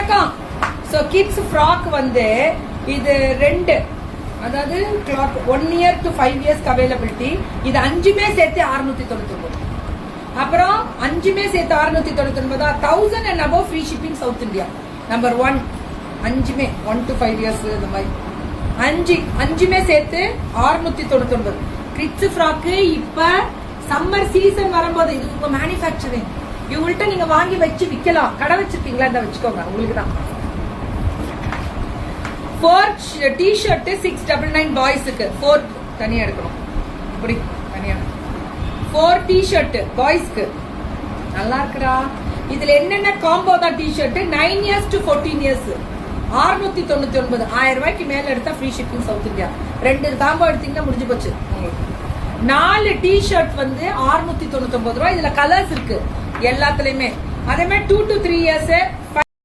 வணக்கம். So kids frock வந்து இது 2, அதாவது cloth 1 year to 5 years availability. இது 5மே சேர்த்து 699. அப்புறம் 5மே சேர்த்து 699. 1000 and above free shipping South India. Number 1 5மே 1 to 5 years இந்த மாதிரி 5மே சேர்த்து 699. கிட்ஸ் ஃப்ராக் இப்ப சம்மர் சீசன் வரும்போது இது உங்க மேனுஃபேக்சரிங் இவங்கள்ட்ட நீங்க வாங்கி வச்சு விக்கலாம். கடை வச்சிருக்கீங்களா? இந்த வச்சுக்கோங்க, உங்களுக்கு தான். 4 t-shirt 699 பாய்ஸ்க்கு 4 தனியா எடுக்கணும். இப்படி தனியா 4 t-shirt பாய்ஸ்க்கு நல்லா இருக்குடா. இதுல என்னென்ன காம்போ தான் t-shirt 9 years to 14 years 699. 1000 ரூபாய்க்கு மேல எடுத்தா free shipping south India. 2 combo எடுத்தீங்கன்னா முடிஞ்சு போச்சு உங்களுக்கு. 4 t-shirt வந்து 699 ரூபாய். இதுல கலர்ஸ் இருக்கு எல்லாத்துலயுமே. அதே மாதிரி 2 to 3 years